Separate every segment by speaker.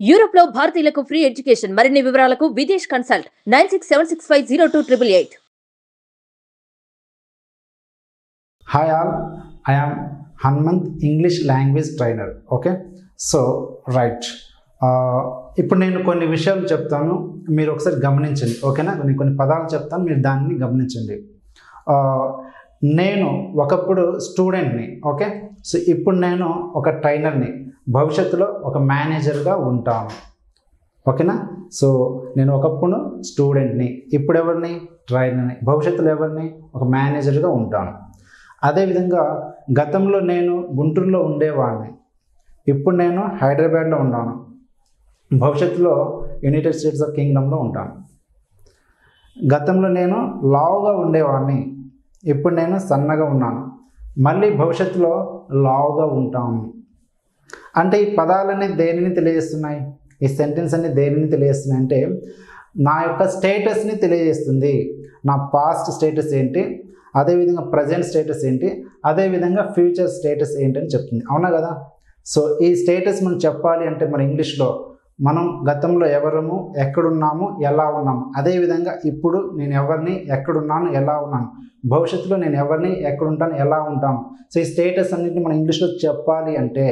Speaker 1: Europe లో భారతీయులకు free education. మరిన్ని వివరాలకు Videsh consult 9676502888.
Speaker 2: Hi all, I am Hanmant, English language trainer. Okay, so right. ఇప్పుడు నేను కొన్ని విషయాలు చెప్తాను, మీరు ఒకసారి గమనించండి. ఓకేనా, కొన్ని పదాలు చెప్తాను, మీరు దాన్ని గమనించండి. నేను ఒకప్పుడు స్టూడెంట్ని. ఓకే, సో ఇప్పుడు నేను ఒక ట్రైనర్ని, భవిష్యత్తులో ఒక మేనేజర్గా ఉంటాను. ఓకేనా, సో నేను ఒకప్పుడు స్టూడెంట్ని, ఇప్పుడు ఎవరిని? ట్రైనర్ని. భవిష్యత్తులో ఎవరిని? ఒక మేనేజర్గా ఉంటాను. అదేవిధంగా గతంలో నేను గుంటూరులో ఉండేవాడిని, ఇప్పుడు నేను హైదరాబాద్లో ఉన్నాను. భవిష్యత్తులో యునైటెడ్ స్టేట్స్ ఆఫ్ కింగ్డమ్లో ఉంటాను. గతంలో నేను లావుగా ఉండేవాడిని, ఇప్పుడు నేను సన్నగా ఉన్నాను. మళ్ళీ భవిష్యత్తులో లావుగా ఉంటాను. అంటే ఈ పదాలన్నీ దేనిని తెలియజేస్తున్నాయి? ఈ సెంటెన్స్ అన్ని దేనిని తెలియజేస్తున్నాయి అంటే నా యొక్క స్టేటస్ని తెలియజేస్తుంది. నా పాస్ట్ స్టేటస్ ఏంటి, అదేవిధంగా ప్రజెంట్ స్టేటస్ ఏంటి, అదేవిధంగా ఫ్యూచర్ స్టేటస్ ఏంటి అని చెప్తుంది. అవునా కదా? సో ఈ స్టేటస్ మనం చెప్పాలి అంటే మన ఇంగ్లీష్లో మనం గతంలో ఎవరము, ఎక్కడున్నాము, ఎలా ఉన్నాము, అదేవిధంగా ఇప్పుడు నేను ఎవరిని, ఎక్కడున్నాను, ఎలా ఉన్నాను, భవిష్యత్తులో నేను ఎవరిని, ఎక్కడుంటాను, ఎలా ఉంటాను. సో ఈ స్టేటస్ అన్నింటిని మన ఇంగ్లీష్లో చెప్పాలి అంటే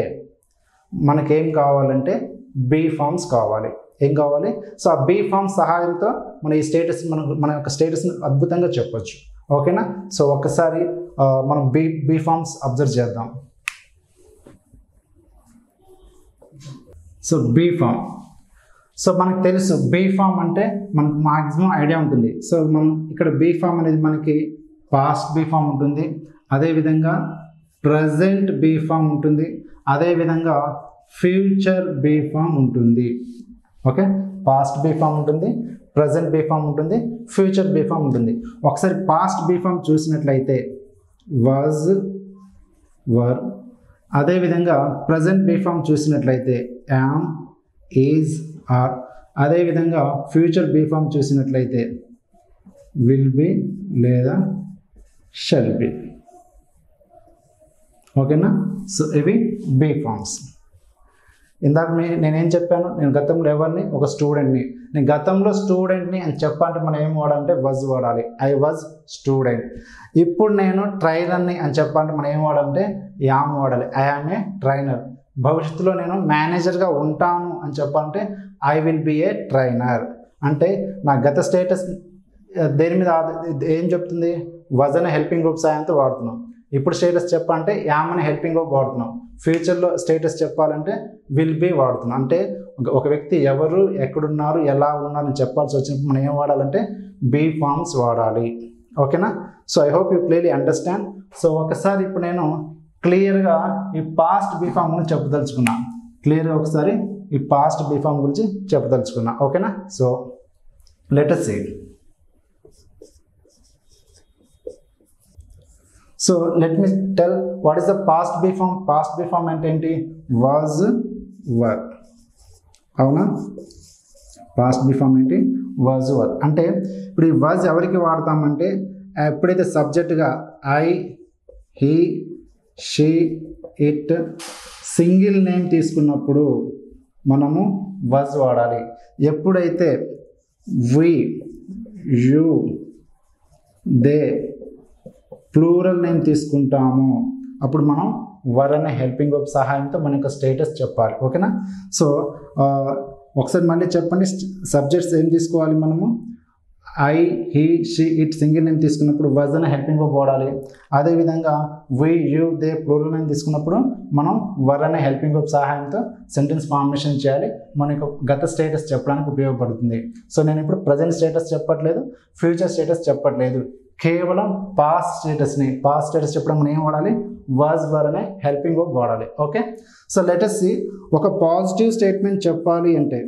Speaker 2: మనకేం కావాలంటే బీ ఫార్మ్స్ కావాలి. ఏం కావాలి? సో ఆ బీ ఫార్మ్స్ సహాయంతో మన ఈ స్టేటస్ మన యొక్క స్టేటస్ని అద్భుతంగా చెప్పొచ్చు. ఓకేనా, సో ఒక్కసారి మనం బీ ఫార్మ్స్ అబ్జర్వ్ చేద్దాం. సో బీ ఫార్మ్, సో మనకు తెలుసు బీ ఫార్మ్ అంటే మనకు మాక్సిమం ఐడియా ఉంటుంది. సో మనం ఇక్కడ బీ ఫార్మ్ అనేది మనకి పాస్ట్ బీ ఫార్మ్ ఉంటుంది, అదేవిధంగా ప్రజెంట్ బీ ఫార్మ్ ఉంటుంది, అదేవిధంగా ఫ్యూచర్ బీ ఫార్మ్ ఉంటుంది. ఓకే, పాస్ట్ బీ ఫార్మ్ ఉంటుంది, ప్రజెంట్ బీ ఫార్మ్ ఉంటుంది, ఫ్యూచర్ బీ ఫార్మ్ ఉంటుంది. ఒకసారి పాస్ట్ బీ ఫార్మ్ చూసినట్లయితే వాజ్, వర్. అదేవిధంగా ప్రజెంట్ బీ ఫార్మ్ చూసినట్లయితే యామ్, ఈజ్, ఆర్. అదేవిధంగా ఫ్యూచర్ బీ ఫార్మ్ చూసినట్లయితే విల్ బి లేదా షల్ బి. ఓకేనా, సో ఇవి బీ ఫార్మ్స్. ఇందాక నేనేం చెప్పాను? నేను గతంలో ఎవరిని? ఒక స్టూడెంట్ని. నేను గతంలో స్టూడెంట్ని అని చెప్పాలంటే మనం ఏం వాడాలంటే వాజ్ వాడాలి. I was student. ఇప్పుడు నేను ట్రైనర్ని అని చెప్పాలంటే మనం ఏం వాడాలంటే యామ్ వాడాలి. I am a trainer. భవిష్యత్తులో నేను మేనేజర్గా ఉంటాను అని చెప్పాలంటే I will be A trainer. అంటే నా గత స్టేటస్ దేని మీద ఏం చెప్తుంది? వాజ్ అనే హెల్పింగ్ గ్రూప్ సాయంతో వాడుతున్నాం. ఇప్పుడు స్టేటస్ చెప్పాలంటే యామ్ అనే హెల్పింగ్ గ్రూప్ వాడుతున్నాం. ఫ్యూచర్లో స్టేటస్ చెప్పాలంటే విల్ బి వాడుతున్నాం. అంటే ఒక వ్యక్తి ఎవరు, ఎక్కడున్నారు, ఎలా ఉన్నారు అని చెప్పాల్సి వచ్చినప్పుడు మనం ఏం వాడాలంటే బీ ఫార్మ్స్ వాడాలి. ఓకేనా, so I hope you clearly understand. So ఒకసారి ఇప్పుడు నేను క్లియర్గా ఈ పాస్ట్ బీ ఫార్మ్ గురించి చెప్పదలుచుకున్నా. క్లియర్గా ఒకసారి ఈ పాస్ట్ బీ ఫార్మ్ గురించి చెప్పదలుచుకున్నా. ఓకేనా, so let us see. So let me tell what is the past be form. Past be form అంటే ఏంటి? Was, were. అవునా, పాస్ట్ బీ ఫార్మ్ ఏంటి? Was, were. అంటే ఇప్పుడు ఈ వాజ్ ఎవరికి వాడతామంటే ఎప్పుడైతే సబ్జెక్ట్గా I, he, she, it, single name తీసుకున్నప్పుడు మనము వాజ్ వాడాలి. ఎప్పుడైతే we, you, they, plural name తీసుకుంటాము అప్పుడు మనం వర్ అనే హెల్పింగ్ వర్బ్ సహాయంతో మన యొక్క స్టేటస్ చెప్పాలి. ఓకేనా, సో ఒకసారి మళ్ళీ చెప్పండి. సబ్జెక్ట్స్ ఏం తీసుకోవాలి మనము? I, he, she, it single name తీసుకున్నప్పుడు వాజ్ అనే హెల్పింగ్ వర్బ్ వాడాలి. అదేవిధంగా వి, యు, దే ప్లూరల్ నేమ్ తీసుకున్నప్పుడు మనం వర్ అనే హెల్పింగ్ వర్బ్ సహాయంతో సెంటెన్స్ ఫార్మేషన్ చేయాలి. మన యొక్క గత స్టేటస్ చెప్పడానికి ఉపయోగపడుతుంది. సో నేను ఇప్పుడు ప్రజెంట్ స్టేటస్ చెప్పట్లేదు, ఫ్యూచర్ స్టేటస్ చెప్పట్లేదు, కేవలం పాస్ట్ స్టేటస్ని. పాస్ట్ స్టేటస్ చెప్పడం మనం ఏం వాడాలి? వాజ్, వర్ అనే హెల్పింగ్ వర్బ్ వాడాలి. Okay, so let us see. ఒక పాజిటివ్ స్టేట్మెంట్ చెప్పాలి అంటే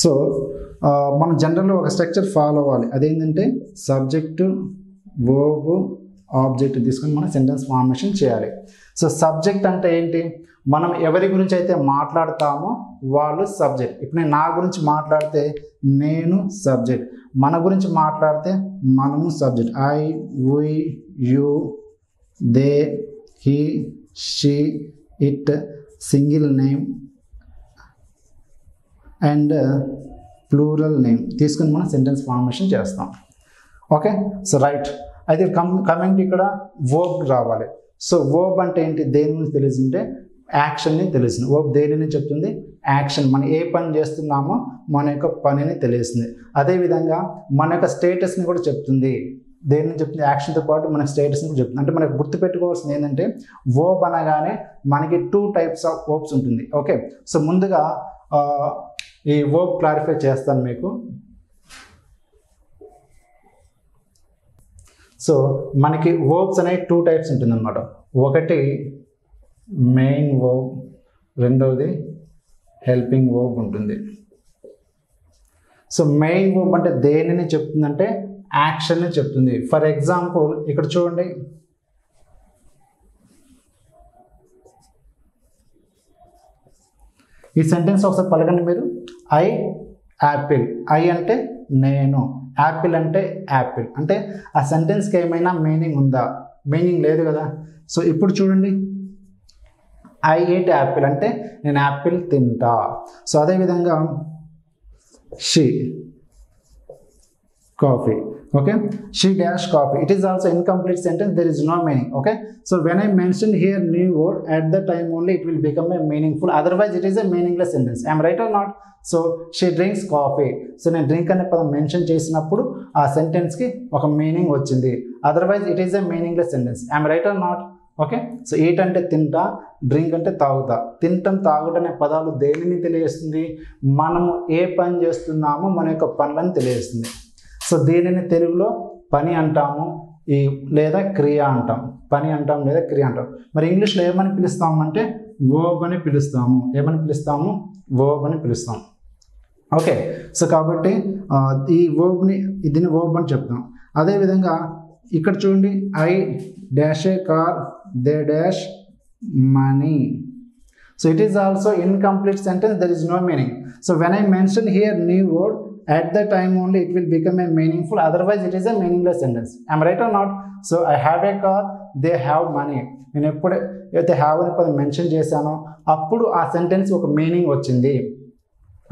Speaker 2: సో మనం జనరల్గా ఒక స్ట్రక్చర్ ఫాలో అవ్వాలి. అదేంటంటే సబ్జెక్టు, వర్బ్, ఆబ్జెక్ట్ తీసుకొని మనం సెంటెన్స్ ఫార్మేషన్ చేయాలి. సో సబ్జెక్ట్ అంటే ఏంటి? మనం ఎవరి గురించి అయితే మాట్లాడతామో వాళ్ళు సబ్జెక్ట్. ఇప్పుడు నేను నా గురించి మాట్లాడితే నేను సబ్జెక్ట్, మన గురించి మాట్లాడితే మనము subject. I, we, you, they, he, she, it. Single name and plural name తీసుకుని మనం సెంటెన్స్ ఫార్మేషన్ చేస్తాం. Okay, so right. అయితే కమింగ్ ఇక్కడ వర్బ్ రావాలి. సో వర్బ్ అంటే ఏంటి, దేని గురించి తెలిసింటే యాక్షన్ని తెలిసింది. వర్బ్ దేనిని చెప్తుంది, యాక్షన్, మనం ఏ పని చేస్తున్నామో మన యొక్క పనిని తెలియస్తుంది. అదేవిధంగా మన యొక్క స్టేటస్ని కూడా చెప్తుంది. దేనిని చెప్తుంది, యాక్షన్తో పాటు మన స్టేటస్ని కూడా చెప్తుంది. అంటే మనకు గుర్తుపెట్టుకోవాల్సింది ఏంటంటే వర్బ్ అనగానే మనకి 2 టైప్స్ ఆఫ్ వర్బ్స్ ఉంటుంది. ఓకే, సో ముందుగా ఈ వర్బ్ క్లారిఫై చేస్తాను మీకు. సో మనకి వర్బ్స్ అనేవి 2 టైప్స్ ఉంటుంది అన్నమాట. ఒకటి మెయిన్ వర్బ్, రెండవది హెల్పింగ్ వర్బ్ ఉంటుంది. సో మెయిన్ వర్బ్ అంటే దేనిని చెప్తుందంటే యాక్షన్ని చెప్తుంది. ఫర్ ఎగ్జాంపుల్ ఇక్కడ చూడండి, ఈ సెంటెన్స్ ఒకసారి పలకండి మీరు. I Apple. ఐ అంటే నేను, యాపిల్ అంటే యాపిల్. అంటే ఆ సెంటెన్స్కి ఏమైనా మీనింగ్ ఉందా? మీనింగ్ లేదు కదా. సో ఇప్పుడు చూడండి, ఐ ఈట్ యాపిల్ అంటే నేను యాపిల్ తింటా. సో అదేవిధంగా she coffee. Okay, she dash coffee. It is also incomplete sentence. There is no meaning. Okay, so when I mentioned here new word, at the time only it will become a meaningful. Otherwise, it is a meaningless sentence. Am I right or not? So she drinks coffee. So నేను drink అనే పదం mention చేసినప్పుడు ఆ సెంటెన్స్కి ఒక meaning వచ్చింది. Otherwise it is a meaningless sentence. am I right or not? Okay, so eat అంటే తింటా, drink అంటే తాగుతా. తింటం, తాగుట అనే పదాలు దేనిని తెలియజేస్తుంది, మనము ఏ పని చేస్తున్నామో మన యొక్క పనులను తెలియజేస్తుంది. సో దీనిని తెలుగులో పని అంటాము, లేదా క్రియ అంటాం. పని అంటాం లేదా క్రియ అంటాం. మరి ఇంగ్లీష్లో ఏమని పిలుస్తాము అంటే వర్బ్ అని పిలుస్తాము. ఏమని పిలుస్తాము? వర్బ్ అని పిలుస్తాం. ఓకే, సో కాబట్టి ఈ వర్బ్ని, దీన్ని వర్బ్ అని చెప్తాం. అదేవిధంగా ఇక్కడ చూడండి, I dash a car, they dash money. So it is also incomplete sentence. There is no meaning. So when I mention here new word, at the time only it will become a meaningful. Otherwise it is a meaningless sentence. Am I right or not? So I have a car, they have money. నేను ఎప్పుడైతే have అనే పదం mention చేశానో అప్పుడు ఆ sentence ఒక meaning వచ్చింది.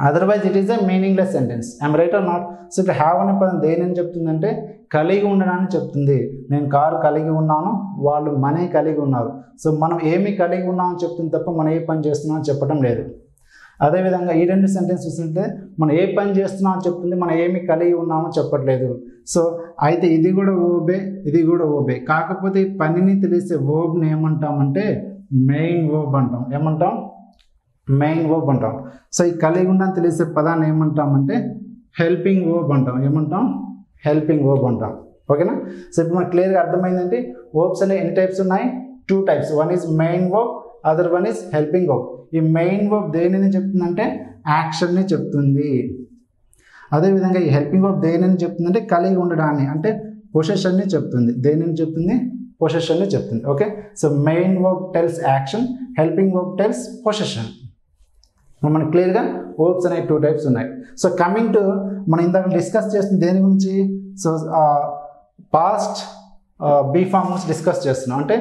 Speaker 2: Otherwise it is a meaningless sentence. am I right or not? So ఇక్కడ హ్యావ్ అనే పదం దేనిని చెప్తుందంటే కలిగి ఉండడాన్ని చెప్తుంది. నేను కారు కలిగి ఉన్నాను, వాళ్ళు మనీ కలిగి ఉన్నారు. సో మనం ఏమి కలిగి ఉన్నామని చెప్తుంది తప్ప మనం ఏ పని చేస్తున్నామని చెప్పడం లేదు. అదేవిధంగా ఈ 2 సెంటెన్స్ చూస్తుంటే మనం ఏ పని చేస్తున్నామో చెప్తుంది, మనం ఏమి కలిగి ఉన్నామో చెప్పట్లేదు. సో అయితే ఇది కూడా ఓబే, ఇది కూడా ఓబే. కాకపోతే ఈ పనిని తెలిసే వర్బ్ని ఏమంటామంటే మెయిన్ వర్బ్ అంటాం. ఏమంటాం? మెయిన్ వర్బ్ అంటాం. సో ఈ కలిగి ఉండని తెలిసే పదాన్ని ఏమంటామంటే హెల్పింగ్ వర్బ్ అంటాం. ఏమంటాం? హెల్పింగ్ వర్బ్ అంటాం. ఓకేనా? సో ఇప్పుడు మనకు క్లియర్గా అర్థమైందంటే వర్బ్స్ అనేవి ఎన్ని టైప్స్ ఉన్నాయి? 2 types. One is main verb, other one is helping verb. ఈ మెయిన్ వర్బ్ దేనిని చెప్తుందంటే యాక్షన్ని చెప్తుంది. అదేవిధంగా ఈ హెల్పింగ్ వర్బ్ దేనిని చెప్తుందంటే కలిగి ఉండడాన్ని, అంటే పొసెషన్ని చెప్తుంది. దేనిని చెప్తుంది? పొసెషన్ని చెప్తుంది. Okay, so main verb tells action, helping verb tells possession. మనకి క్లియర్గా వర్బ్స్ అనేవి 2 టైప్స్ ఉన్నాయి. సో కమింగ్ టు మనం ఇందాక డిస్కస్ చేస్తుంది దేని గురించి? సో పాస్ట్ బీ ఫార్మ్ గురించి డిస్కస్ చేస్తున్నాం. అంటే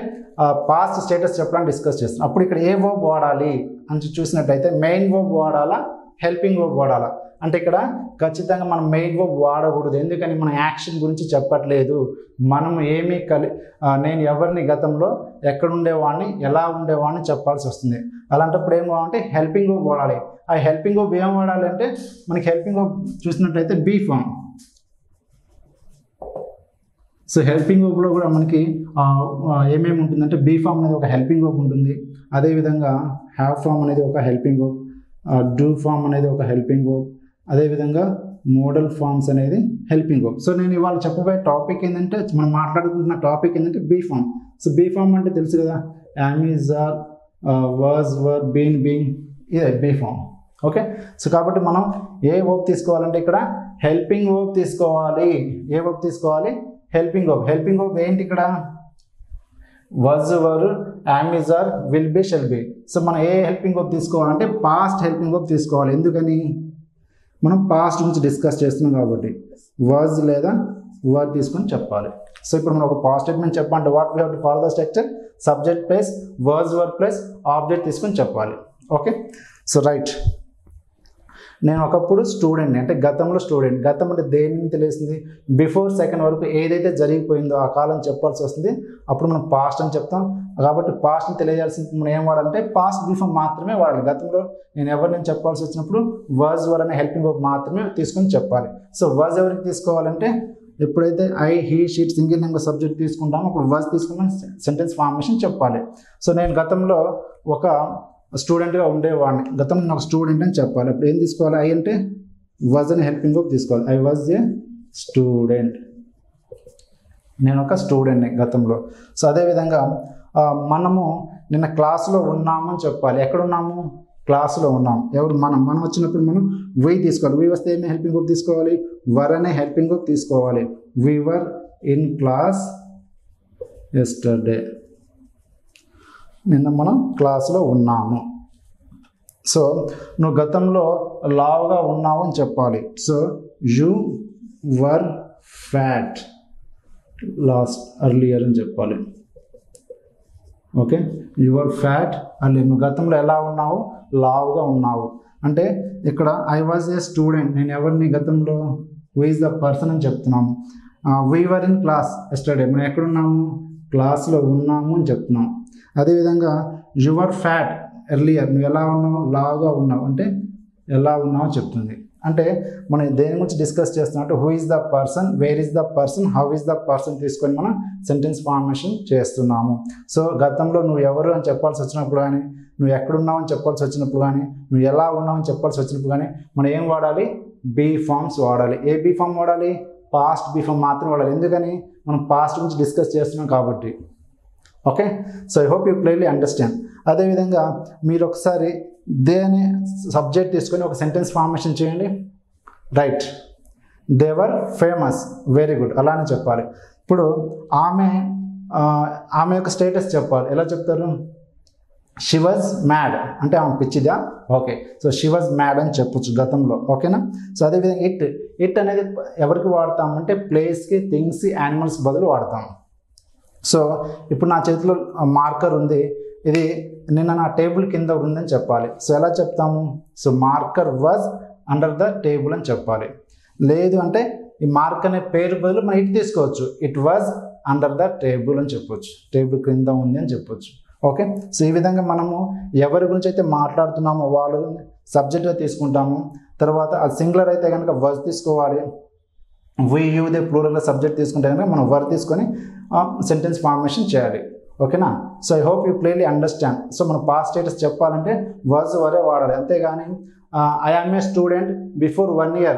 Speaker 2: పాస్ట్ స్టేటస్ చెప్పడానికి డిస్కస్ చేస్తున్నాం. అప్పుడు ఇక్కడ ఏ వర్బ్ వాడాలి అని చూసినట్టయితే మెయిన్ వర్బ్ వాడాలా, హెల్పింగ్ వర్బ్ వాడాలా? అంటే ఇక్కడ ఖచ్చితంగా మనం మెయిన్ వర్బ్ వాడకూడదు. ఎందుకని? మనం యాక్షన్ గురించి చెప్పట్లేదు. మనం ఏమీ నేను ఎవరిని గతంలో ఎక్కడ ఉండేవాడిని, ఎలా ఉండేవాడిని చెప్పాల్సి వస్తుంది. అలాంటప్పుడు ఏం వాడాలంటే హెల్పింగ్ వర్బ్ వాడాలి. ఆ హెల్పింగ్ వర్బ్ ఏం వాడాలి అంటే మనకి హెల్పింగ్ వర్బ్ చూసినట్టయితే బీ ఫార్మ్. సో హెల్పింగ్ వర్బ్లో కూడా మనకి ఏమేమి ఉంటుందంటే బీ ఫార్మ్ అనేది ఒక హెల్పింగ్ వర్బ్ ఉంటుంది. అదేవిధంగా హ్యావ్ ఫార్మ్ అనేది ఒక హెల్పింగ్ వర్బ్, డూ ఫార్మ్ అనేది ఒక హెల్పింగ్ వర్బ్, అదేవిధంగా మోడల్ ఫార్మ్స్ అనేది హెల్పింగ్ వర్బ్. సో నేను ఇవాళ చెప్పబోయే టాపిక్ ఏంటంటే, మనం మాట్లాడుకుంటున్న టాపిక్ ఏంటంటే be form. So be form అంటే తెలుసు కదా, am, is, are, was, were, been, being, ఇదే బీ ఫార్మ్. ఓకే, సో కాబట్టి మనం ఏ వర్బ్ తీసుకోవాలంటే ఇక్కడ హెల్పింగ్ వర్బ్ తీసుకోవాలి. ఏ వర్బ్ తీసుకోవాలి? Helping verb. హెల్పింగ్ వర్బ్ ఏంటి ఇక్కడ? Was, were, am, is, are, will be, shall be. So మనం ఏ హెల్పింగ్ వర్బ్ తీసుకోవాలంటే పాస్ట్ హెల్పింగ్ వర్బ్ తీసుకోవాలి. ఎందుకని? మనం పాస్ట్ గురించి డిస్కస్ చేస్తున్నాం కాబట్టి వాజ్ లేదా వర్ తీసుకొని చెప్పాలి. సో ఇప్పుడు మనం ఒక పాస్ట్ స్టేట్మెంట్ చెప్పాలంటే what we have to follow the structure. Subject plus verse were plus object తీసుకొని చెప్పాలి. Okay, so right. నేను ఒకప్పుడు స్టూడెంట్ని, అంటే గతంలో స్టూడెంట్. గతం అంటే దేనిని తెలిసింది? బిఫోర్ సెకండ్ వరకు ఏదైతే జరిగిపోయిందో ఆ కాలం చెప్పాల్సి వస్తుంది, అప్పుడు మనం పాస్ట్ అని చెప్తాం. కాబట్టి పాస్ట్ని తెలియజేయాల్సింది మనం ఏం వాడాలంటే పాస్ట్ బిఫోర్ మాత్రమే వాడాలి. గతంలో నేను ఎవరిని చెప్పాల్సి వచ్చినప్పుడు వర్స్ వర్ అనే హెల్పింగ్ వర్బ్ మాత్రమే తీసుకొని చెప్పాలి. సో వర్స్ ఎవరికి తీసుకోవాలంటే ఎప్పుడైతే I, he, sheet single number subject తీసుకుంటామో అప్పుడు వర్స్ తీసుకుని సెంటెన్స్ ఫార్మేషన్ చెప్పాలి. సో నేను గతంలో ఒక స్టూడెంట్గా ఉండేవాడిని, గతంలో నాకు స్టూడెంట్ అని చెప్పాలి. అప్పుడు ఏం తీసుకోవాలి? ఐ అంటే వాజ్ అని హెల్పింగ్ వర్బ్ తీసుకోవాలి. ఐ వాజ్ ఏ స్టూడెంట్, నేను ఒక స్టూడెంట్ని గతంలో. సో అదేవిధంగా మనము నిన్న క్లాసులో ఉన్నాము అని చెప్పాలి. ఎక్కడున్నాము? క్లాసులో ఉన్నాం. ఎవరు? మనం వచ్చినప్పుడు మనం వీ తీసుకోవాలి. వీ వస్తే ఏమి హెల్పింగ్ వర్బ్ తీసుకోవాలి? వర్ అనే హెల్పింగ్ వర్బ్ తీసుకోవాలి. We were in class yesterday, నిన్న మనం క్లాసులో ఉన్నాము. సో నువ్వు గతంలో లావుగా ఉన్నావు అని చెప్పాలి. So you were fat earlier అని చెప్పాలి. Okay, you were fat earlier. నువ్వు గతంలో ఎలా ఉన్నావు? లావుగా ఉన్నావు. అంటే ఇక్కడ ఐ వాజ్ ఏ స్టూడెంట్, నేను ఎవరిని గతంలో? హూ ఈజ్ ద పర్సన్ అని చెప్తున్నాము. We were in class yesterday, మనం ఎక్కడున్నాము? క్లాస్లో ఉన్నాము అని చెప్తున్నాం. అదేవిధంగా యువర్ ఫ్యాట్ ఎర్లియర్, నువ్వు ఎలా ఉన్నావు? లావుగా ఉన్నావు. అంటే ఎలా ఉన్నావు చెప్తుంది. అంటే మనం దేని గురించి డిస్కస్ చేస్తున్నాం అంటే who is the person, where is the person, how is the person తీసుకొని మనం సెంటెన్స్ ఫార్మేషన్ చేస్తున్నాము. సో గతంలో నువ్వు ఎవరు అని చెప్పాల్సి వచ్చినప్పుడు కానీ, నువ్వు ఎక్కడున్నావు అని చెప్పాల్సి వచ్చినప్పుడు కానీ, నువ్వు ఎలా ఉన్నావు అని చెప్పాల్సి వచ్చినప్పుడు కానీ మనం ఏం వాడాలి? బీ ఫార్మ్స్ వాడాలి. ఏ బీ ఫార్మ్ వాడాలి? పాస్ట్ బీ ఫార్మ్ మాత్రమే వాడాలి. ఎందుకని? మనం పాస్ట్ గురించి డిస్కస్ చేస్తున్నాం కాబట్టి. Okay, so I hope you clearly understand. అదేవిధంగా మీరు ఒకసారి దేని సబ్జెక్ట్ తీసుకొని ఒక సెంటెన్స్ ఫార్మేషన్ చేయండి. Right, they were famous, very good, అలానే చెప్పాలి. ఇప్పుడు ఆమె యొక్క స్టేటస్ చెప్పాలి. ఎలా చెప్తారు? షీ వాజ్ మ్యాడ్ అంటే ఆమె పిచ్చిదా? Okay, so she was mad అని చెప్పొచ్చు గతంలో. ఓకేనా? సో అదేవిధంగా ఇట్ అనేది ఎవరికి వాడతామంటే ప్లేస్కి, థింగ్స్, యానిమల్స్ బదులు వాడతాం. సో ఇప్పుడు నా చేతిలో మార్కర్ ఉంది, ఇది నిన్న నా టేబుల్ కింద ఉందని చెప్పాలి. సో ఎలా చెప్తాము? So marker was under the table అని చెప్పాలి. లేదు అంటే ఈ మార్క్ అనే పేరు బదులు మనం ఇట్ తీసుకోవచ్చు. It was under the table అని చెప్పొచ్చు, టేబుల్ కింద ఉంది అని చెప్పొచ్చు. ఓకే, సో ఈ విధంగా మనము ఎవరి గురించి అయితే మాట్లాడుతున్నామో వాళ్ళు సబ్జెక్ట్గా తీసుకుంటాము. తర్వాత అది సింగులర్ అయితే కనుక వాజ్ తీసుకోవాలి. We, you, they plural subject తీసుకుంటే కనుక మనం వర్ తీసుకొని సెంటెన్స్ ఫార్మేషన్ చేయాలి. ఓకేనా? So I hope you clearly understand. So మనం పాస్ట్ స్టేటస్ చెప్పాలంటే వాజ్ వరే వాడాలి. అంతేగాని I am a student before 1 year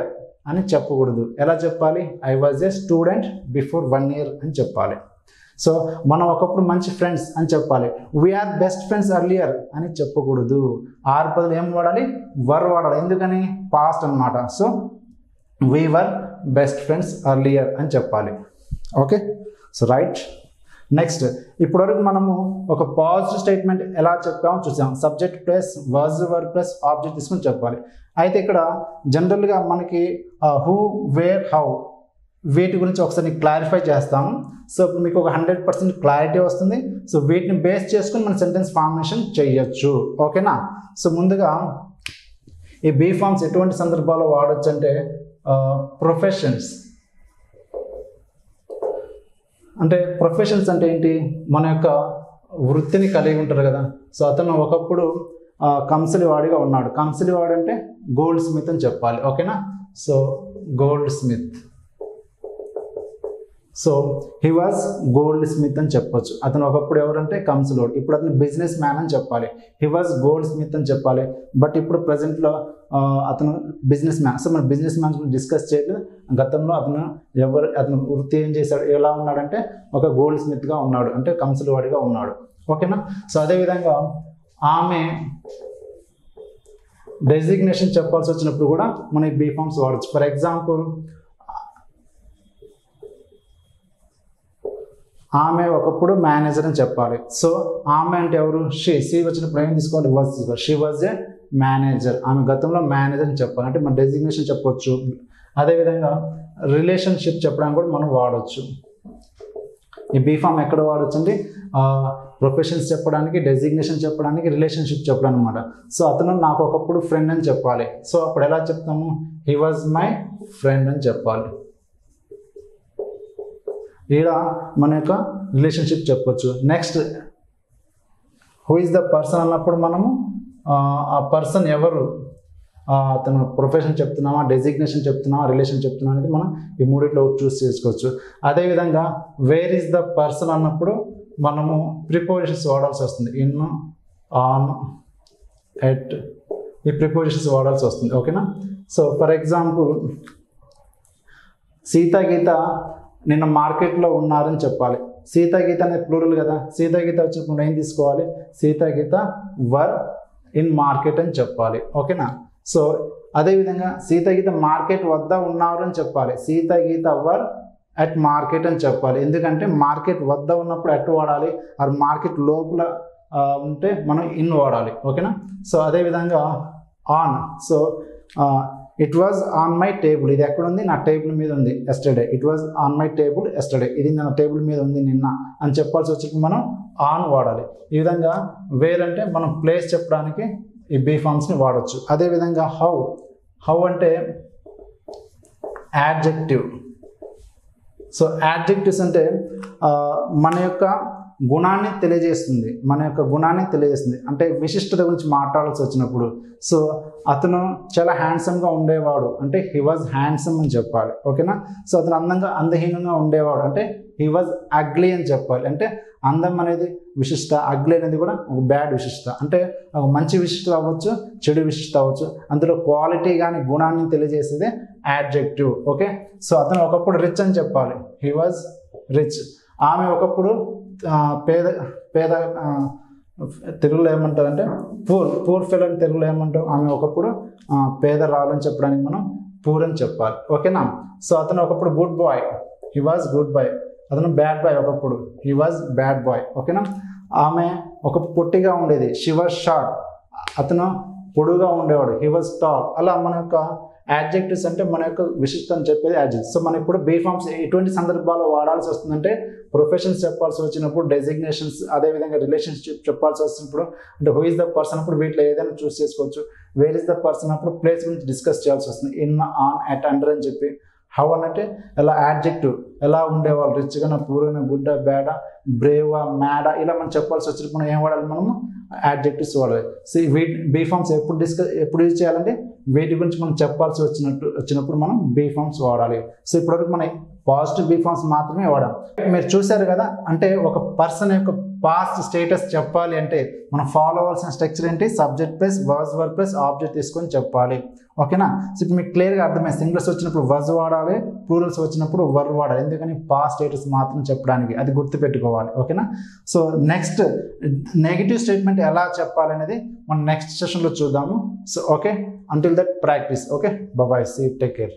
Speaker 2: అని చెప్పకూడదు. ఎలా చెప్పాలి? I was a student before 1 year అని చెప్పాలి. సో మనం ఒకప్పుడు మంచి ఫ్రెండ్స్ అని చెప్పాలి. వీఆర్ బెస్ట్ ఫ్రెండ్స్ ఎర్లియర్ అని చెప్పకూడదు. ఆర్ బదులు ఏం వాడాలి? వర్ వాడాలి. ఎందుకని? పాస్ట్ అనమాట. So we were best friends earlier అని చెప్పాలి. Okay, so right. నెక్స్ట్, ఇప్పటివరకు మనము ఒక పాజిటివ్ స్టేట్మెంట్ ఎలా చెప్పామో చూసాం. Subject plus was were plus object తీసుకొని చెప్పాలి. అయితే ఇక్కడ జనరల్గా మనకి హూ, వేర్, హౌ వీటి గురించి ఒకసారి క్లారిఫై చేస్తాము. సో ఇప్పుడు మీకు ఒక 100% క్లారిటీ వస్తుంది. సో వీటిని బేస్ చేసుకుని మనం సెంటెన్స్ ఫార్మేషన్ చేయొచ్చు. ఓకేనా? సో ముందుగా ఈ బీ ఫార్మ్స్ ఎటువంటి సందర్భాల్లో వాడచ్చు అంటే ప్రొఫెషన్స్. అంటే ప్రొఫెషన్స్ అంటే ఏంటి? మన యొక్క వృత్తిని కలిగి ఉంటారు కదా. సో అతను ఒకప్పుడు కంసలివాడిగా ఉన్నాడు. కంసలివాడు అంటే గోల్డ్ స్మిత్ అని చెప్పాలి. ఓకేనా? So gold Smith. So he was gold Smith అని చెప్పొచ్చు. అతను ఒకప్పుడు ఎవరంటే కంసలోడు, ఇప్పుడు అతను బిజినెస్ మ్యాన్ అని చెప్పాలి. హీ వాజ్ గోల్డ్ స్మిత్ అని చెప్పాలి. బట్ ఇప్పుడు ప్రజెంట్లో అతను బిజినెస్ మ్యాన్. సో మన బిజినెస్ మ్యాన్ డిస్కస్ చేయలేదు. గతంలో అతను వృత్తి ఏం చేశాడు, ఎలా ఉన్నాడంటే ఒక గోల్డ్ స్మిత్గా ఉన్నాడు, అంటే కంసలవాడిగా ఉన్నాడు. ఓకేనా? సో అదేవిధంగా ఆమె డెసిగ్నేషన్ చెప్పాల్సి వచ్చినప్పుడు కూడా మన బీ ఫార్మ్స్ వాడచ్చు. ఫర్ ఎగ్జాంపుల్, ఆమె ఒకప్పుడు మేనేజర్ అని చెప్పాలి. సో ఆమె అంటే ఎవరు? షీ వచ్చినప్పుడు ఏం తీసుకోవాలి? వాజ్ తీసుకోవాలి. She was a manager. ఆమె గతంలో మేనేజర్ అని చెప్పాలి, అంటే మన డెసిగ్నేషన్ చెప్పొచ్చు. అదేవిధంగా రిలేషన్షిప్ చెప్పడానికి కూడా మనం వాడవచ్చు. ఈ బీ ఫామ్ ఎక్కడ వాడచ్చు అండి? ప్రొఫెషన్స్ చెప్పడానికి, డెసిగ్నేషన్ చెప్పడానికి, రిలేషన్షిప్ చెప్పడం అనమాట. సో అతను నాకు ఒకప్పుడు ఫ్రెండ్ అని చెప్పాలి. సో అప్పుడు ఎలా చెప్తాము? హీ వాజ్ మై ఫ్రెండ్ అని చెప్పాలి. ఇలా మన యొక్క రిలేషన్షిప్ చెప్పొచ్చు. Next who is the person అన్నప్పుడు మనము ఆ పర్సన్ ఎవరు, అతను ప్రొఫెషన్ చెప్తున్నామా, డెసిగ్నేషన్ చెప్తున్నామా, రిలేషన్ చెప్తున్నామా అనేది మనం ఈ మూడిట్లో చూస్ చేసుకోవచ్చు. అదేవిధంగా వేర్ ఈజ్ ద పర్సన్ అన్నప్పుడు మనము ప్రిపోజిషన్స్ వాడాల్సి వస్తుంది. ఇన్, ఆన్, ఎట్, ఈ ప్రిపోజిషన్స్ వాడాల్సి వస్తుంది. ఓకేనా? సో ఫర్ ఎగ్జాంపుల్ సీత గీత నిన్న మార్కెట్లో ఉన్నారని చెప్పాలి. సీత గీత అనేది ప్లూరల్ కదా. సీత గీత వచ్చినప్పుడు ఏం తీసుకోవాలి? సీత గీత వర్ ఇన్ మార్కెట్ అని చెప్పాలి. ఓకేనా? సో అదేవిధంగా సీత గీత మార్కెట్ వద్ద ఉన్నారు అని చెప్పాలి. సీత గీత వర్ అట్ మార్కెట్ అని చెప్పాలి. ఎందుకంటే మార్కెట్ వద్ద ఉన్నప్పుడు అట్ వాడాలి, అది మార్కెట్ లోపల ఉంటే మనం ఇన్ వాడాలి. ఓకేనా? సో అదేవిధంగా on. So it was on my table, ఇది ఎక్కడ ఉంది? నా టేబుల్ మీద ఉంది. Yesterday, it was on my table yesterday, ఇది నా టేబుల్ మీద ఉంది నిన్న అని చెప్పాల్సి వచ్చినప్పుడు మనం ఆన్ వాడాలి. ఈ విధంగా వేర్ అంటే మనం ప్లేస్ చెప్పడానికి ఈ బీ ఫార్మ్స్ని వాడచ్చు. అదేవిధంగా హౌ. హౌ అంటే యాడ్జెక్టివ్. సో యాడ్జెక్టివ్స్ అంటే మన యొక్క గుణాన్ని తెలియజేస్తుంది, మన యొక్క గుణాన్ని తెలియజేస్తుంది. అంటే విశిష్టత గురించి మాట్లాడాల్సి వచ్చినప్పుడు, సో అతను చాలా హ్యాండ్సమ్గా ఉండేవాడు అంటే హీ వాజ్ హ్యాండ్సమ్ అని చెప్పాలి. ఓకేనా? సో అతను అందహీనంగా ఉండేవాడు అంటే హీ వాజ్ అగ్లీ అని చెప్పాలి. అంటే అందం అనేది విశిష్ట, అగ్లీ అనేది కూడా ఒక బ్యాడ్ విశిష్ట. అంటే ఒక మంచి విశిష్టత అవ్వచ్చు, చెడు విశిష్టత అవ్వచ్చు. అందులో క్వాలిటీ కానీ గుణాన్ని తెలియజేసేదే యాడ్జెక్టివ్. ఓకే? సో అతను ఒకప్పుడు రిచ్ అని చెప్పాలి. He was rich. ఆమె ఒకప్పుడు పేద తెలుగులో ఏమంటారంటే పూర్ ఫెల్ అని తెలుగులో ఏమంటాం? ఆమె ఒకప్పుడు పేదరాలు అని చెప్పడానికి మనం పూర్ అని చెప్పాలి. ఓకేనా? సో అతను ఒకప్పుడు good boy, he was good boy. అతను బ్యాడ్ బాయ్ ఒకప్పుడు, హీ వాజ్ బ్యాడ్ బాయ్. ఓకేనా? ఆమె ఒక పొట్టిగా ఉండేది, షీ వాజ్ షార్ట్. అతను పొడుగా ఉండేవాడు, హీ వాజ్ టాల్. అలా మన యొక్క యాడ్జెక్టివ్స్ అంటే మన యొక్క విశిష్టం చెప్పేది యాడ్జెక్టివ్స్. సో మనం ఇప్పుడు బీ ఫార్మ్స్ ఎటువంటి సందర్భాల్లో వాడాల్సి వస్తుందంటే ప్రొఫెషన్స్ చెప్పాల్సి వచ్చినప్పుడు, డెసిగ్నేషన్స్, అదేవిధంగా రిలేషన్షిప్ చెప్పాల్సి వచ్చినప్పుడు, అంటే హూ ఇస్ ద పర్సన్ అప్పుడు వీటిలో ఏదైనా చూస్ చేసుకోవచ్చు. వేర్ ఇస్ ద పర్సన్ అప్పుడు ప్లేస్ గురించి డిస్కస్ చేయాల్సి వస్తుంది. ఇన్, ఆన్, అట్, అండర్ అని చెప్పి. హౌ అంటే ఎలా యాడ్జెక్టివ్, ఎలా ఉండేవాళ్ళు, రిచ్గా, పూర్గా, గుడ్డ, బ్యాడ, బ్రేవా, మ్యాడ, ఇలా మనం చెప్పాల్సి వచ్చినప్పుడు ఏం వాడాలి? మనము యాడ్జెక్టివ్స్ వాడాలి. సో బీ ఫార్మ్స్ ఎప్పుడు యూజ్ చేయాలంటే వీటి గురించి మనం చెప్పాల్సి వచ్చినప్పుడు మనం బీ ఫార్మ్స్ వాడాలి. సో ఇప్పటివరకు మనం పాజిటివ్ బీ ఫార్మ్స్ మాత్రమే వాడాం. మీరు చూశారు కదా, అంటే ఒక పర్సన్ యొక్క పాస్ట్ స్టేటస్ చెప్పాలి అంటే మనం ఫాలో అవ్వాల్సిన స్ట్రక్చర్ ఏంటి? Subject plus verse verb plus object తీసుకొని చెప్పాలి. ఓకేనా? సో ఇప్పుడు మీకు క్లియర్గా అర్థమైంది. సింగులర్స్ వచ్చినప్పుడు వర్స్ వాడాలి, ప్లూరల్స్ వచ్చినప్పుడు వర్బ్ వాడాలి. ఎందుకని? పాస్ట్ స్టేటస్ మాత్రం చెప్పడానికి, అది గుర్తుపెట్టుకోవాలి. ఓకేనా? సో నెక్స్ట్ నెగిటివ్ స్టేట్మెంట్ ఎలా చెప్పాలనేది మనం నెక్స్ట్ సెషన్లో చూద్దాము. So okay, until that practice. Okay, bye, see, take care.